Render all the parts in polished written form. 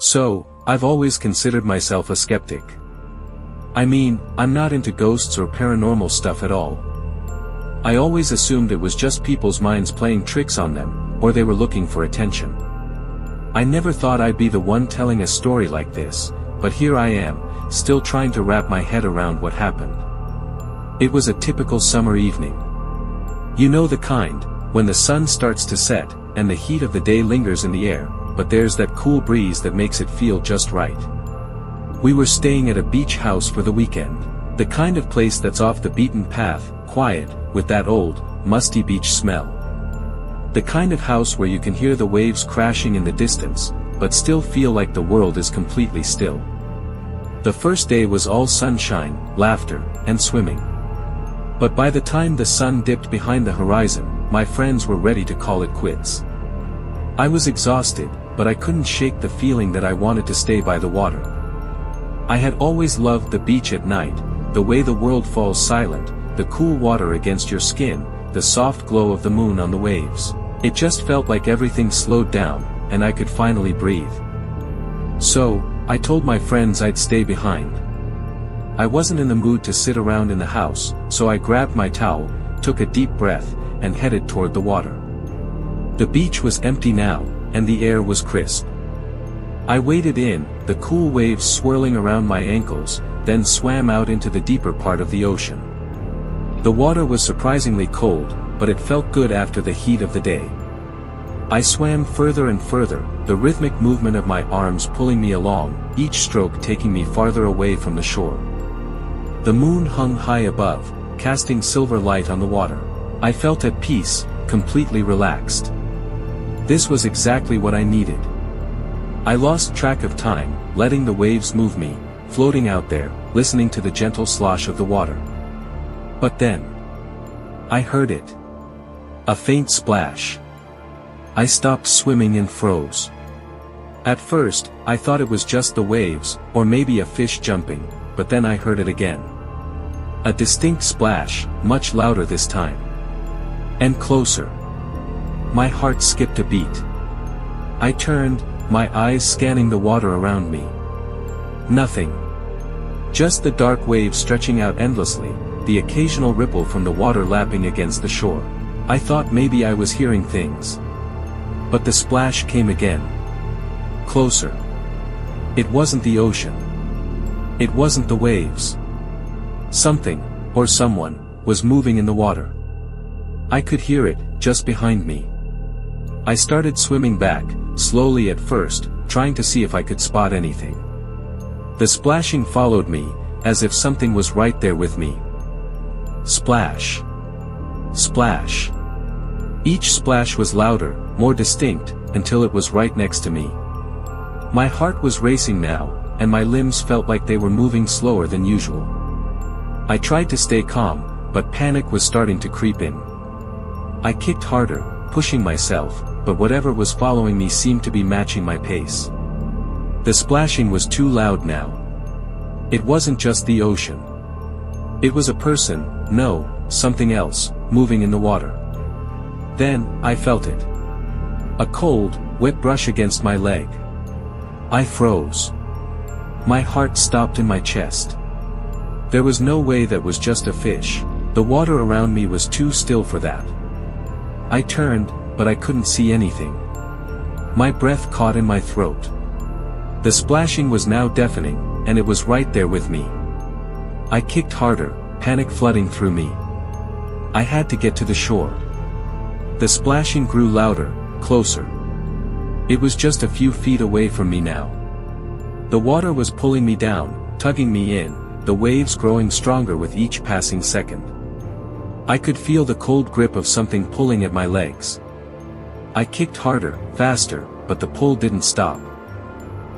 So, I've always considered myself a skeptic. I mean, I'm not into ghosts or paranormal stuff at all. I always assumed it was just people's minds playing tricks on them, or they were looking for attention. I never thought I'd be the one telling a story like this, but here I am, still trying to wrap my head around what happened. It was a typical summer evening. You know the kind, when the sun starts to set, and the heat of the day lingers in the air, but there's that cool breeze that makes it feel just right. We were staying at a beach house for the weekend. The kind of place that's off the beaten path, quiet, with that old, musty beach smell. The kind of house where you can hear the waves crashing in the distance, but still feel like the world is completely still. The first day was all sunshine, laughter, and swimming. But by the time the sun dipped behind the horizon, my friends were ready to call it quits. I was exhausted, but I couldn't shake the feeling that I wanted to stay by the water. I had always loved the beach at night, the way the world falls silent, the cool water against your skin, the soft glow of the moon on the waves. It just felt like everything slowed down, and I could finally breathe. So, I told my friends I'd stay behind. I wasn't in the mood to sit around in the house, so I grabbed my towel, took a deep breath, and headed toward the water. The beach was empty now, and the air was crisp. I waded in, the cool waves swirling around my ankles, then swam out into the deeper part of the ocean. The water was surprisingly cold, but it felt good after the heat of the day. I swam further and further, the rhythmic movement of my arms pulling me along, each stroke taking me farther away from the shore. The moon hung high above, casting silver light on the water. I felt at peace, completely relaxed. This was exactly what I needed. I lost track of time, letting the waves move me, floating out there, listening to the gentle slosh of the water. But then, I heard it. A faint splash. I stopped swimming and froze. At first, I thought it was just the waves, or maybe a fish jumping, but then I heard it again. A distinct splash, much louder this time. And closer. My heart skipped a beat. I turned, my eyes scanning the water around me. Nothing. Just the dark waves stretching out endlessly, the occasional ripple from the water lapping against the shore. I thought maybe I was hearing things. But the splash came again. Closer. It wasn't the ocean. It wasn't the waves. Something, or someone, was moving in the water. I could hear it, just behind me. I started swimming back, slowly at first, trying to see if I could spot anything. The splashing followed me, as if something was right there with me. Splash. Splash. Each splash was louder, more distinct, until it was right next to me. My heart was racing now, and my limbs felt like they were moving slower than usual. I tried to stay calm, but panic was starting to creep in. I kicked harder, pushing myself, but whatever was following me seemed to be matching my pace. The splashing was too loud now. It wasn't just the ocean. It was a person, no, something else, moving in the water. Then, I felt it. A cold, wet brush against my leg. I froze. My heart stopped in my chest. There was no way that was just a fish. The water around me was too still for that. I turned, but I couldn't see anything. My breath caught in my throat. The splashing was now deafening, and it was right there with me. I kicked harder, panic flooding through me. I had to get to the shore. The splashing grew louder, closer. It was just a few feet away from me now. The water was pulling me down, tugging me in, the waves growing stronger with each passing second. I could feel the cold grip of something pulling at my legs. I kicked harder, faster, but the pull didn't stop.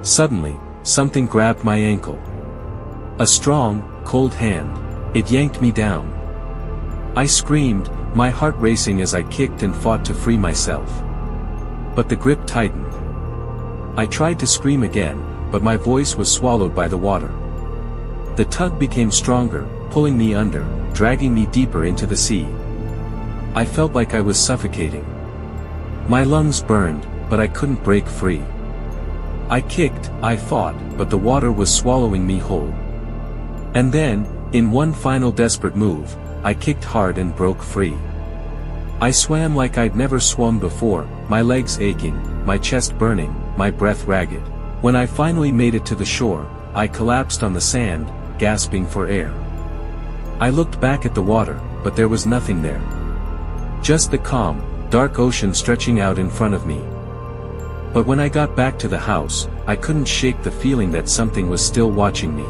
Suddenly, something grabbed my ankle. A strong, cold hand. It yanked me down. I screamed, my heart racing as I kicked and fought to free myself. But the grip tightened. I tried to scream again, but my voice was swallowed by the water. The tug became stronger, pulling me under, dragging me deeper into the sea. I felt like I was suffocating. My lungs burned, but I couldn't break free. I kicked, I fought, but the water was swallowing me whole. And then, in one final desperate move, I kicked hard and broke free. I swam like I'd never swum before, my legs aching, my chest burning, my breath ragged. When I finally made it to the shore, I collapsed on the sand, gasping for air. I looked back at the water, but there was nothing there. Just the calm, dark ocean stretching out in front of me. But when I got back to the house, I couldn't shake the feeling that something was still watching me.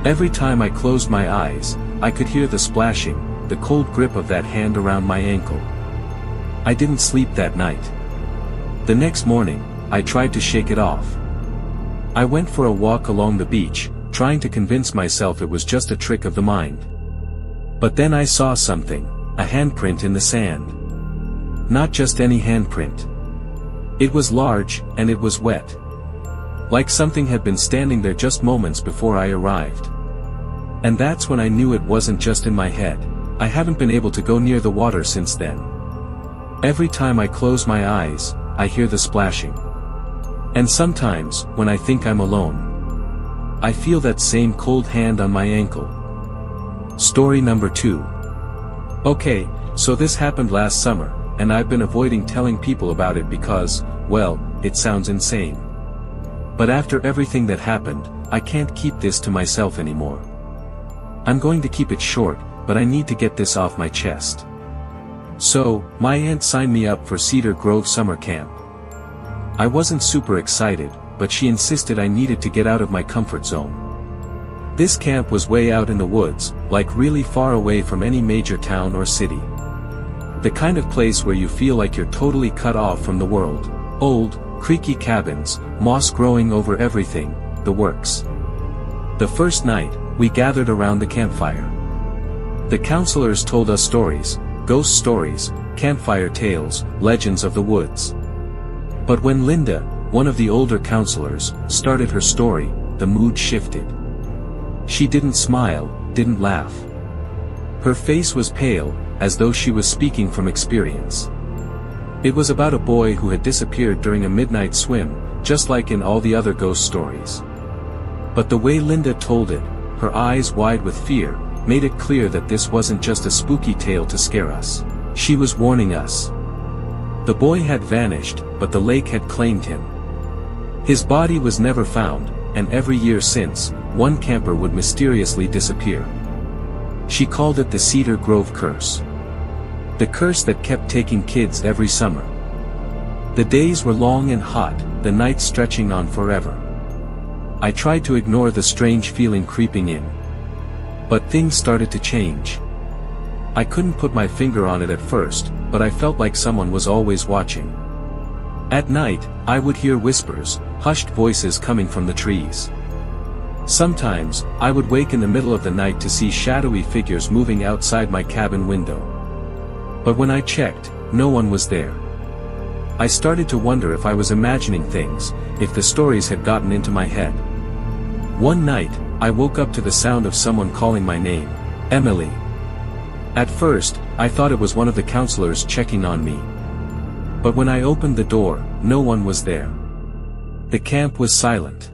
Every time I closed my eyes, I could hear the splashing, the cold grip of that hand around my ankle. I didn't sleep that night. The next morning, I tried to shake it off. I went for a walk along the beach, trying to convince myself it was just a trick of the mind. But then I saw something, a handprint in the sand. Not just any handprint. It was large, and it was wet. Like something had been standing there just moments before I arrived. And that's when I knew it wasn't just in my head. I haven't been able to go near the water since then. Every time I close my eyes, I hear the splashing. And sometimes, when I think I'm alone, I feel that same cold hand on my ankle. Story number 2. Okay, so this happened last summer, and I've been avoiding telling people about it because, well, it sounds insane. But after everything that happened, I can't keep this to myself anymore. I'm going to keep it short, but I need to get this off my chest. So, my aunt signed me up for Cedar Grove summer camp. I wasn't super excited, but she insisted I needed to get out of my comfort zone. This camp was way out in the woods, like really far away from any major town or city. The kind of place where you feel like you're totally cut off from the world. Old, creaky cabins, moss growing over everything, the works. The first night, we gathered around the campfire. The counselors told us stories, ghost stories, campfire tales, legends of the woods. But when Linda, one of the older counselors, started her story, the mood shifted. She didn't smile, didn't laugh. Her face was pale, as though she was speaking from experience. It was about a boy who had disappeared during a midnight swim, just like in all the other ghost stories. But the way Linda told it, her eyes wide with fear, made it clear that this wasn't just a spooky tale to scare us. She was warning us. The boy had vanished, but the lake had claimed him. His body was never found, and every year since, one camper would mysteriously disappear. She called it the Cedar Grove curse. The curse that kept taking kids every summer. The days were long and hot, the nights stretching on forever. I tried to ignore the strange feeling creeping in. But things started to change. I couldn't put my finger on it at first, but I felt like someone was always watching. At night, I would hear whispers, hushed voices coming from the trees. Sometimes, I would wake in the middle of the night to see shadowy figures moving outside my cabin window. But when I checked, no one was there. I started to wonder if I was imagining things, if the stories had gotten into my head. One night, I woke up to the sound of someone calling my name, Emily. At first, I thought it was one of the counselors checking on me. But when I opened the door, no one was there. The camp was silent.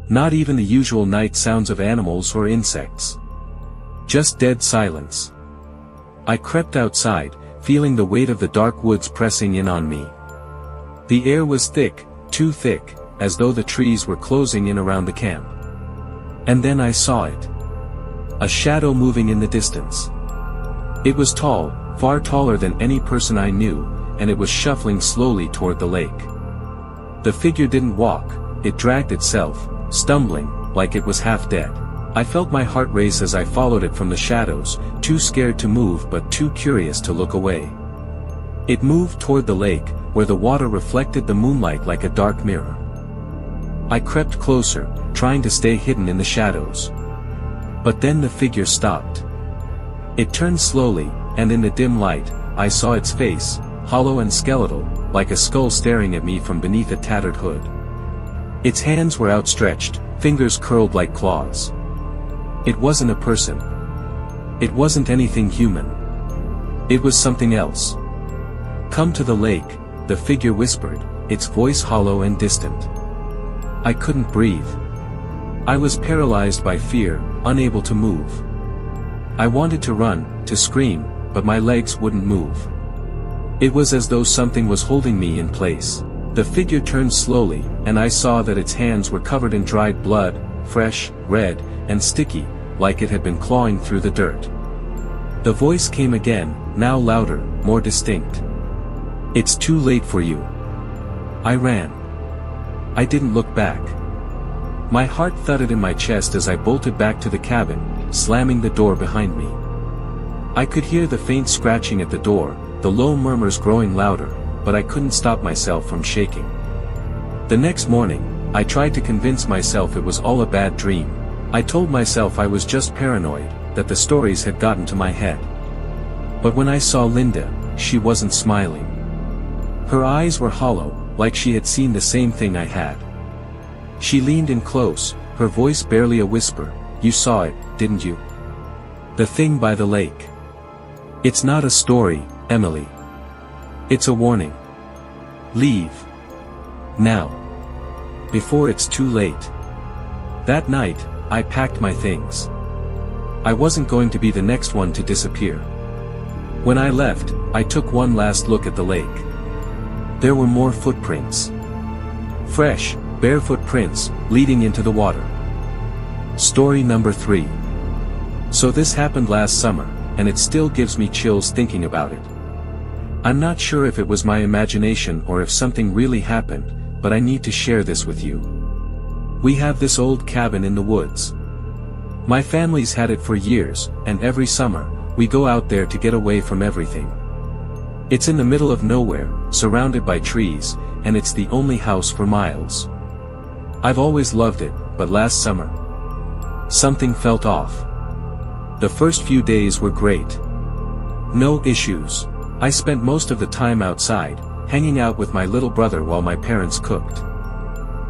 Not even the usual night sounds of animals or insects. Just dead silence. I crept outside, feeling the weight of the dark woods pressing in on me. The air was thick, too thick, as though the trees were closing in around the camp. And then I saw it. A shadow moving in the distance. It was tall, far taller than any person I knew, and it was shuffling slowly toward the lake. The figure didn't walk, it dragged itself, stumbling, like it was half dead. I felt my heart race as I followed it from the shadows, too scared to move but too curious to look away. It moved toward the lake, where the water reflected the moonlight like a dark mirror. I crept closer, trying to stay hidden in the shadows. But then the figure stopped. It turned slowly, and in the dim light, I saw its face, hollow and skeletal, like a skull staring at me from beneath a tattered hood. Its hands were outstretched, fingers curled like claws. It wasn't a person. It wasn't anything human. It was something else. "Come to the lake," the figure whispered, its voice hollow and distant. I couldn't breathe. I was paralyzed by fear, unable to move. I wanted to run, to scream, but my legs wouldn't move. It was as though something was holding me in place. The figure turned slowly, and I saw that its hands were covered in dried blood, fresh, red, and sticky, like it had been clawing through the dirt. The voice came again, now louder, more distinct. "It's too late for you." I ran. I didn't look back. My heart thudded in my chest as I bolted back to the cabin, slamming the door behind me. I could hear the faint scratching at the door, the low murmurs growing louder, but I couldn't stop myself from shaking. The next morning, I tried to convince myself it was all a bad dream. I told myself I was just paranoid, that the stories had gotten to my head. But when I saw Linda, she wasn't smiling. Her eyes were hollow, like she had seen the same thing I had. She leaned in close, her voice barely a whisper. "You saw it, didn't you? The thing by the lake. It's not a story, Emily. It's a warning. Leave. Now. Before it's too late." That night, I packed my things. I wasn't going to be the next one to disappear. When I left, I took one last look at the lake. There were more footprints. Fresh, barefoot prints, leading into the water. Story number 3. So this happened last summer, and it still gives me chills thinking about it. I'm not sure if it was my imagination or if something really happened, but I need to share this with you. We have this old cabin in the woods. My family's had it for years, and every summer, we go out there to get away from everything. It's in the middle of nowhere, surrounded by trees, and it's the only house for miles. I've always loved it, but last summer, something felt off. The first few days were great. No issues. I spent most of the time outside, hanging out with my little brother while my parents cooked.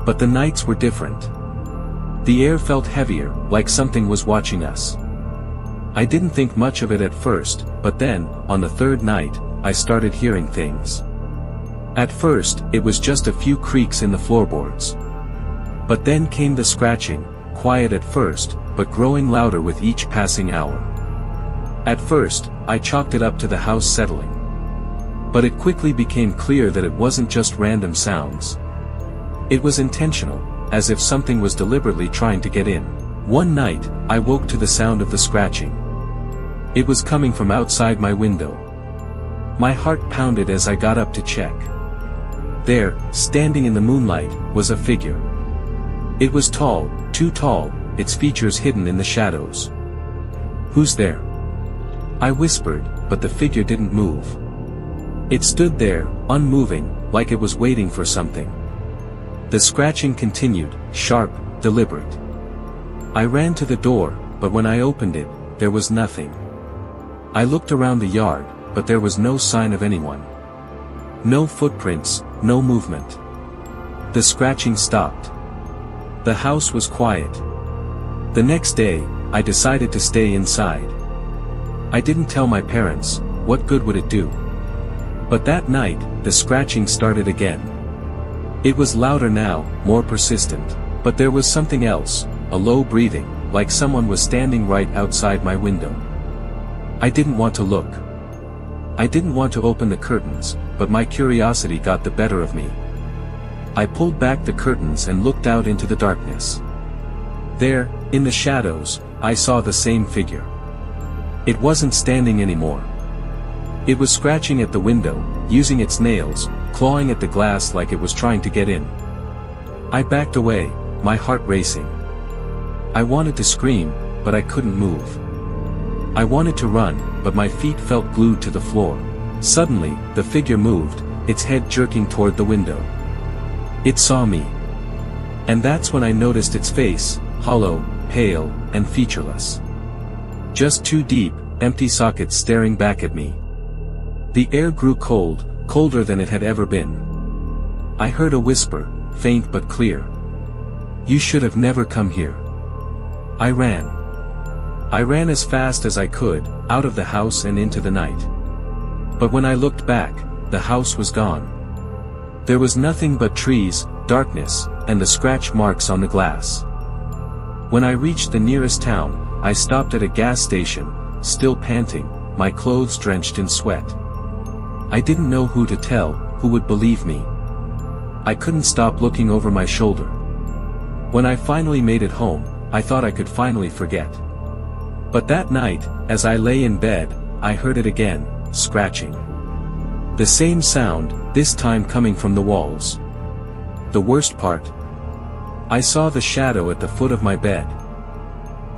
But the nights were different. The air felt heavier, like something was watching us. I didn't think much of it at first, but then, on the third night, I started hearing things. At first, it was just a few creaks in the floorboards. But then came the scratching, quiet at first, but growing louder with each passing hour. At first, I chalked it up to the house settling. But it quickly became clear that it wasn't just random sounds. It was intentional, as if something was deliberately trying to get in. One night, I woke to the sound of the scratching. It was coming from outside my window. My heart pounded as I got up to check. There, standing in the moonlight, was a figure. It was tall, too tall, its features hidden in the shadows. "Who's there?" I whispered, but the figure didn't move. It stood there, unmoving, like it was waiting for something. The scratching continued, sharp, deliberate. I ran to the door, but when I opened it, there was nothing. I looked around the yard, but there was no sign of anyone. No footprints, no movement. The scratching stopped. The house was quiet. The next day, I decided to stay inside. I didn't tell my parents. What good would it do? But that night, the scratching started again. It was louder now, more persistent. But there was something else, a low breathing, like someone was standing right outside my window. I didn't want to look. I didn't want to open the curtains, but my curiosity got the better of me. I pulled back the curtains and looked out into the darkness. There, in the shadows, I saw the same figure. It wasn't standing anymore. It was scratching at the window, using its nails, clawing at the glass like it was trying to get in. I backed away, my heart racing. I wanted to scream, but I couldn't move. I wanted to run, but my feet felt glued to the floor. Suddenly, the figure moved, its head jerking toward the window. It saw me. And that's when I noticed its face, hollow, pale, and featureless. Just two deep, empty sockets staring back at me. The air grew cold, colder than it had ever been. I heard a whisper, faint but clear. "You should have never come here." I ran. I ran as fast as I could, out of the house and into the night. But when I looked back, the house was gone. There was nothing but trees, darkness, and the scratch marks on the glass. When I reached the nearest town, I stopped at a gas station, still panting, my clothes drenched in sweat. I didn't know who to tell, who would believe me. I couldn't stop looking over my shoulder. When I finally made it home, I thought I could finally forget. But that night, as I lay in bed, I heard it again, scratching. The same sound, this time coming from the walls. The worst part? I saw the shadow at the foot of my bed.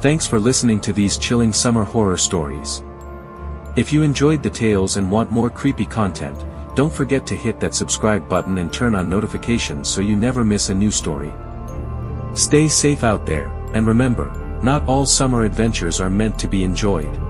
Thanks for listening to these chilling summer horror stories. If you enjoyed the tales and want more creepy content, don't forget to hit that subscribe button and turn on notifications so you never miss a new story. Stay safe out there, and remember, not all summer adventures are meant to be enjoyed.